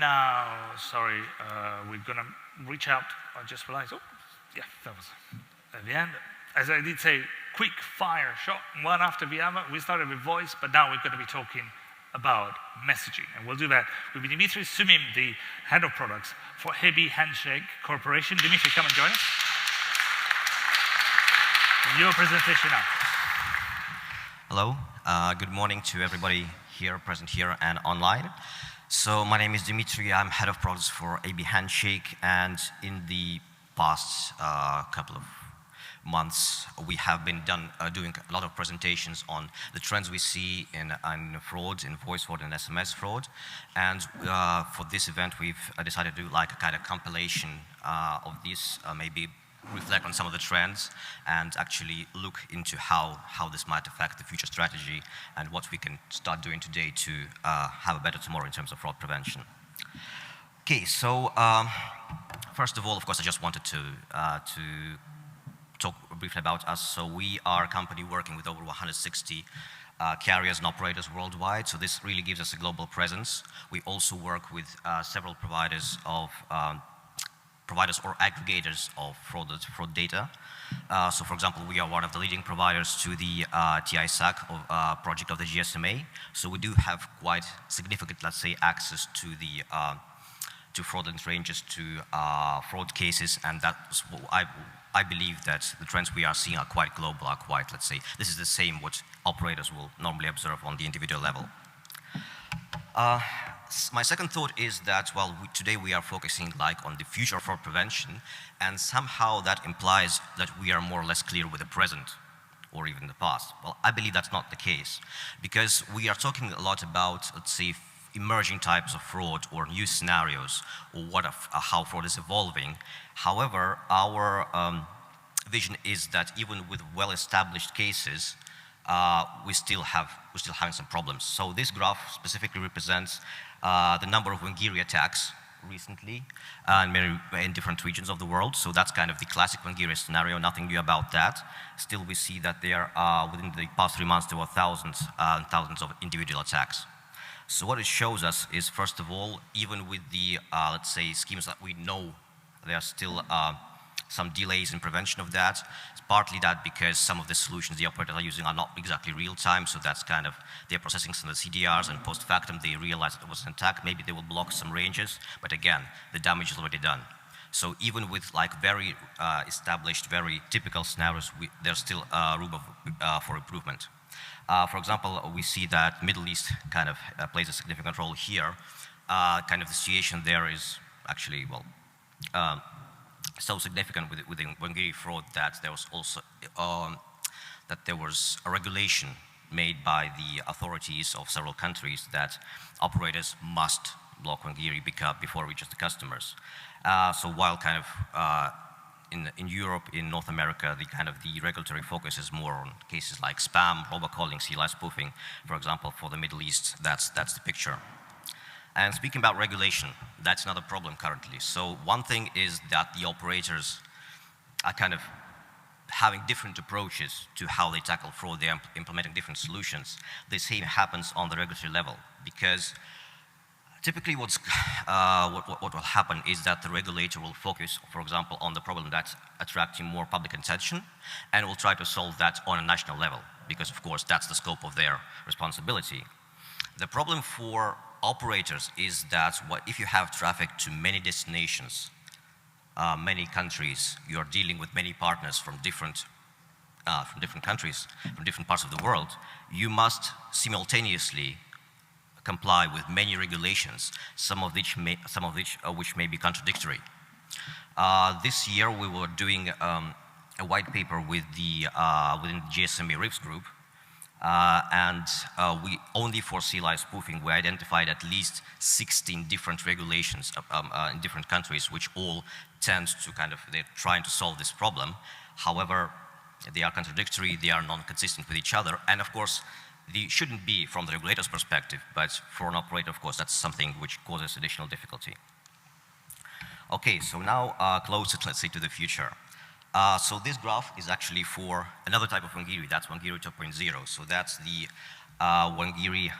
now, sorry, we're going to reach out. I just realized, oh, yeah, that was at the end. As I did say, quick fire shot, one after the other. We started with voice, but now we're going to be talking about messaging. And we'll do that with Dmitry Sumin, the head of products for Handshake Corporation. Dmitry, come and join us. Your presentation now. Hello, good morning to everybody here, present here and online. So my name is Dmitry, I'm head of products for Handshake, and in the past couple of months, we have been doing a lot of presentations on the trends we see in fraud, in voice fraud and SMS fraud. And for this event, we've decided to do like a kind of compilation of these, maybe reflect on some of the trends and actually look into how this might affect the future strategy and what we can start doing today to have a better tomorrow in terms of fraud prevention. Okay, so first of all, of course, I just wanted to talk briefly about us. So we are a company working with over 160 carriers and operators worldwide, so this really gives us a global presence. We also work with several providers or aggregators of fraud data. So for example, we are one of the leading providers to the TI-SAC project of the GSMA. So we do have quite significant, let's say, access to the to fraudulent ranges, to fraud cases, and that's what I believe that the trends we are seeing are quite global, are quite, let's say, this is the same what operators will normally observe on the individual level. My second thought is that, well, today we are focusing like on the future of fraud prevention, and somehow that implies that we are more or less clear with the present or even the past. Well, I believe that's not the case, because we are talking a lot about, let's say, emerging types of fraud or new scenarios or how fraud is evolving. However, our vision is that even with well-established cases, we still having some problems. So this graph specifically represents the number of Wangiri attacks recently in different regions of the world. So that's kind of the classic Wangiri scenario, nothing new about that. Still, we see that there within the past 3 months, there were thousands and thousands of individual attacks. So what it shows us is, first of all, even with the, let's say, schemes that we know, there are still some delays in prevention of that. It's partly that because some of the solutions the operators are using are not exactly real time, so that's kind of, they're processing some of the CDRs, and post factum they realize that it was an attack. Maybe they will block some ranges, but again, the damage is already done. So even with like very established, very typical scenarios, there's still room for improvement. For example, we see that Middle East kind of plays a significant role here. Kind of the situation there is actually, well, so significant within Wangiri fraud that there was also a regulation made by the authorities of several countries that operators must block Wangiri before it reaches the customers. So while kind of in Europe, in North America, the regulatory focus is more on cases like spam, robocalling, CLI spoofing. For example, for the Middle East, that's the picture. And speaking about regulation, that's another problem currently. So one thing is that the operators are kind of having different approaches to how they tackle fraud. They're implementing different solutions. The same happens on the regulatory level, because typically what will happen is that the regulator will focus, for example, on the problem that's attracting more public attention, and will try to solve that on a national level, because of course that's the scope of their responsibility. The problem for operators is that if you have traffic to many destinations, many countries, you're dealing with many partners from different countries, from different parts of the world, you must simultaneously comply with many regulations, some of which may be contradictory. This year we were doing a white paper with within the GSMA RIFS group, and we only for CLI spoofing, we identified at least 16 different regulations in different countries, which all tend to they're trying to solve this problem. However, they are contradictory, they are non-consistent with each other, and of course, they shouldn't be from the regulator's perspective, but for an operator, of course, that's something which causes additional difficulty. Okay, so now closer, let's say, to the future. So this graph is actually for another type of Wangiri, that's Wangiri 2.0. So that's the Wangiri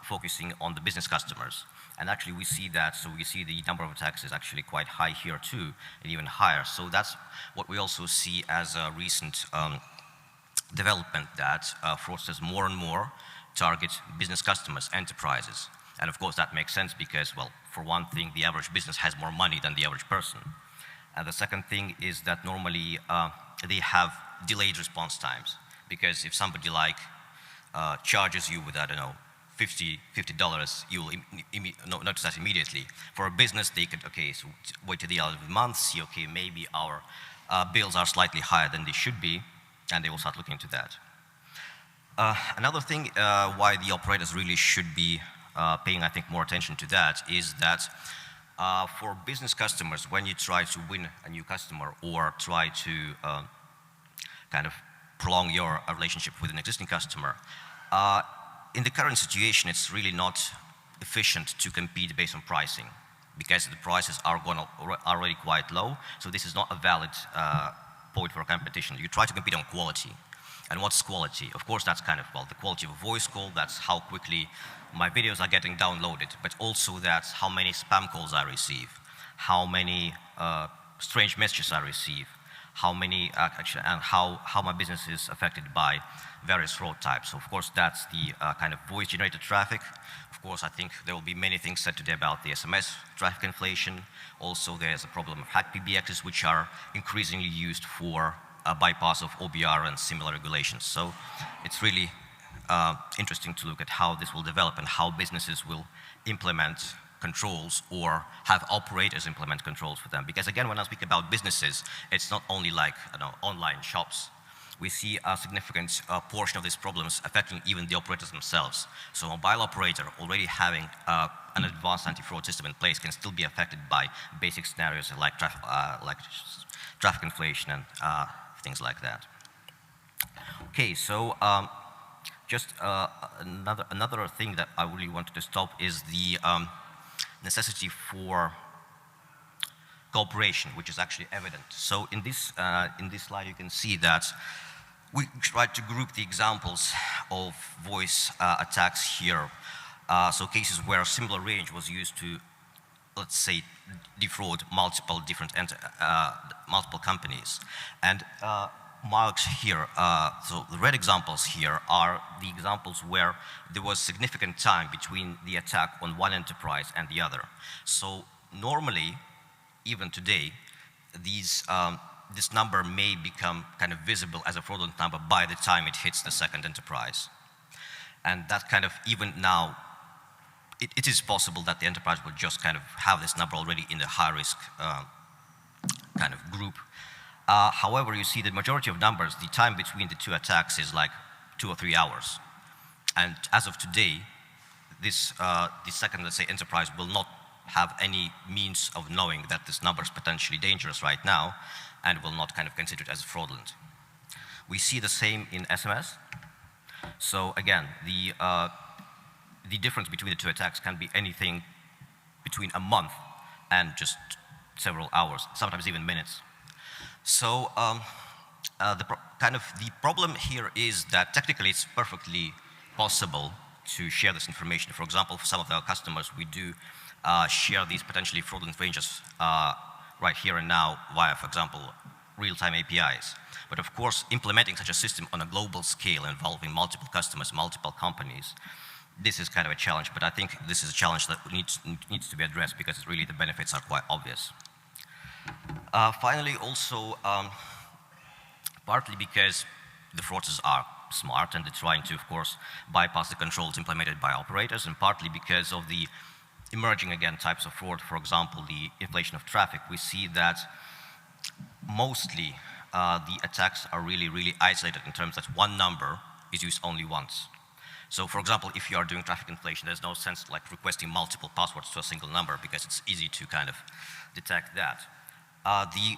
focusing on the business customers. And actually we see that, so we see the number of attacks is actually quite high here too, and even higher. So that's what we also see as a recent development, that fraudsters more and more target business customers, enterprises. And of course that makes sense because, well, for one thing, the average business has more money than the average person. And the second thing is that normally they have delayed response times, because if somebody like charges you with, I don't know, $50, you will notice that immediately. For a business, they could, okay, so wait till the end of the month, see, okay, maybe our bills are slightly higher than they should be, and they will start looking into that. Another thing why the operators really should be paying, I think, more attention to that is that for business customers, when you try to win a new customer or try to kind of prolong your relationship with an existing customer, in the current situation, it's really not efficient to compete based on pricing, because the prices are already quite low. So this is not a valid point for competition. You try to compete on quality. And what's quality? Of course, that's kind of, well, the quality of a voice call. That's how quickly my videos are getting downloaded. But also that's how many spam calls I receive, how many strange messages I receive, how many actually, and how my business is affected by various fraud types. So of course, that's the kind of voice-generated traffic. Of course, I think there will be many things said today about the SMS traffic inflation. Also, there's a problem of hacked PBXs, which are increasingly used for bypass of OBR and similar regulations. So it's really interesting to look at how this will develop and how businesses will implement controls or have operators implement controls for them. Because again, when I speak about businesses, it's not only like, you know, online shops. We see a significant portion of these problems affecting even the operators themselves. So a mobile operator already having an advanced anti-fraud system in place can still be affected by basic scenarios like traffic inflation and things like that. Okay, so just another thing that I really wanted to stop is the necessity for cooperation, which is actually evident. So in this slide, you can see that we tried to group the examples of voice attacks here. So cases where a similar range was used to, let's say, defraud multiple different multiple companies. And marks here, so the red examples here are the examples where there was significant time between the attack on one enterprise and the other. So normally, even today, this number may become kind of visible as a fraudulent number by the time it hits the second enterprise. And that kind of, even now, it is possible that the enterprise will just kind of have this number already in the high risk kind of group. However, you see the majority of numbers, the time between the two attacks is like 2 or 3 hours. And as of today, the second, let's say, enterprise will not have any means of knowing that this number is potentially dangerous right now and will not kind of consider it as fraudulent. We see the same in SMS. So again, the difference between the two attacks can be anything between a month and just several hours, sometimes even minutes. So the problem here is that technically it's perfectly possible to share this information. For example, for some of our customers, we do share these potentially fraudulent ranges right here and now via, for example, real-time APIs. But of course, implementing such a system on a global scale involving multiple customers, multiple companies, this is kind of a challenge, but I think this is a challenge that needs to be addressed because really the benefits are quite obvious. Finally, also, partly because the fraudsters are smart and they're trying to, of course, bypass the controls implemented by operators, and partly because of the emerging, again, types of fraud, for example, the inflation of traffic, we see that mostly the attacks are really, really isolated in terms that one number is used only once. So, for example, if you are doing traffic inflation, there's no sense like requesting multiple passwords to a single number because it's easy to kind of detect that. The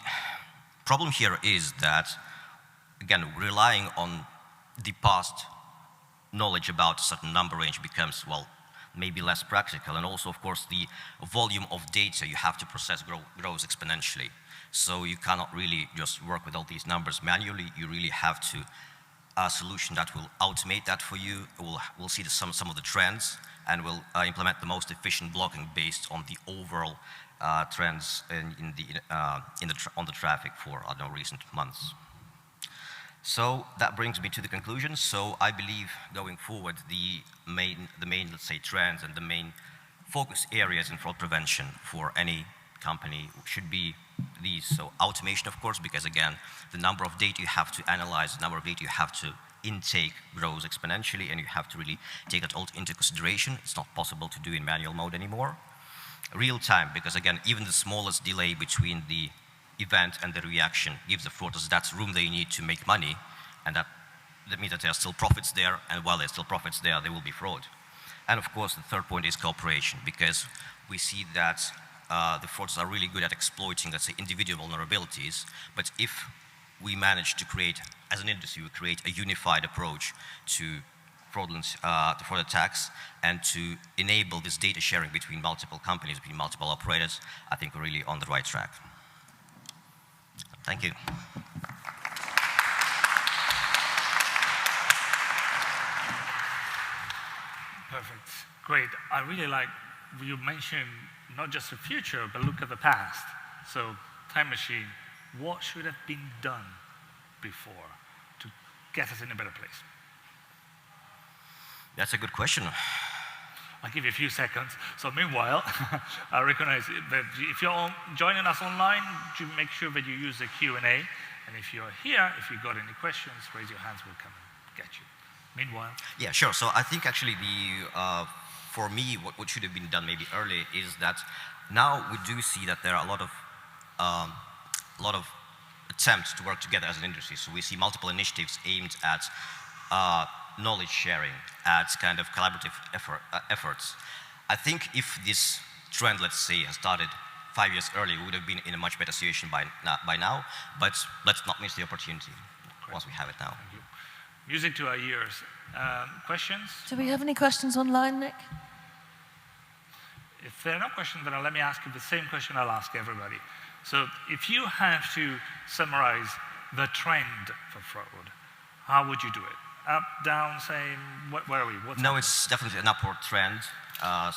problem here is that, again, relying on the past knowledge about a certain number range becomes, well, maybe less practical. And also, of course, the volume of data you have to process grows exponentially. So you cannot really just work with all these numbers manually. You really have to a solution that will automate that for you. We'll see some of the trends, and we'll implement the most efficient blocking based on the overall trends on the traffic for recent months. So that brings me to the conclusion. So I believe going forward, the main, let's say, trends and the main focus areas in fraud prevention for any company should be these. So automation, of course, because again, the number of data you have to analyze, the number of data you have to intake grows exponentially, and you have to really take that all into consideration. It's not possible to do in manual mode anymore. Real time, because again, even the smallest delay between the event and the reaction gives the fraudsters that room they need to make money, and that means that there are still profits there, and while there's still profits there, there will be fraud. And of course, the third point is cooperation, because we see that the fraudsters are really good at exploiting, let's say, individual vulnerabilities, but if we manage to create, as an industry, we create a unified approach to fraud attacks, and to enable this data sharing between multiple companies, between multiple operators, I think we're really on the right track. Thank you. Perfect. Great. I really like you mentioned not just the future, but look at the past. So, time machine, what should have been done before to get us in a better place? That's a good question. I'll give you a few seconds. So meanwhile, I recognize that if you're joining us online, make sure that you use the Q&A. And if you're here, if you've got any questions, raise your hands, we'll come and get you. Meanwhile. Yeah, sure. So I think actually for me, what should have been done maybe early is that now we do see that there are a lot of attempts to work together as an industry. So we see multiple initiatives aimed at knowledge sharing, at kind of collaborative efforts. I think if this trend, let's say, has started 5 years earlier, we would have been in a much better situation by now, but let's not miss the opportunity once we have it now. Thank you. Music to our ears. Questions? Do we have any questions online, Nick? If there are no questions, then let me ask you the same question I'll ask everybody. So if you have to summarize the trend for fraud, how would you do it? Up, down, same? Where are we? No, it's definitely an upward trend.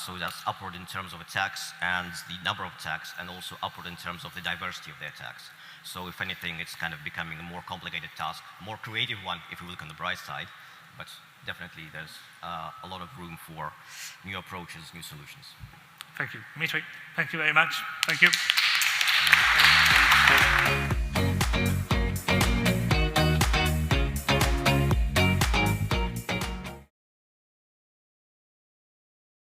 So that's upward in terms of attacks and the number of attacks, and also upward in terms of the diversity of the attacks. So if anything, it's kind of becoming a more complicated task, a more creative one if we look on the bright side. But definitely there's a lot of room for new approaches, new solutions. Thank you. Dmitry, thank you very much. Thank you.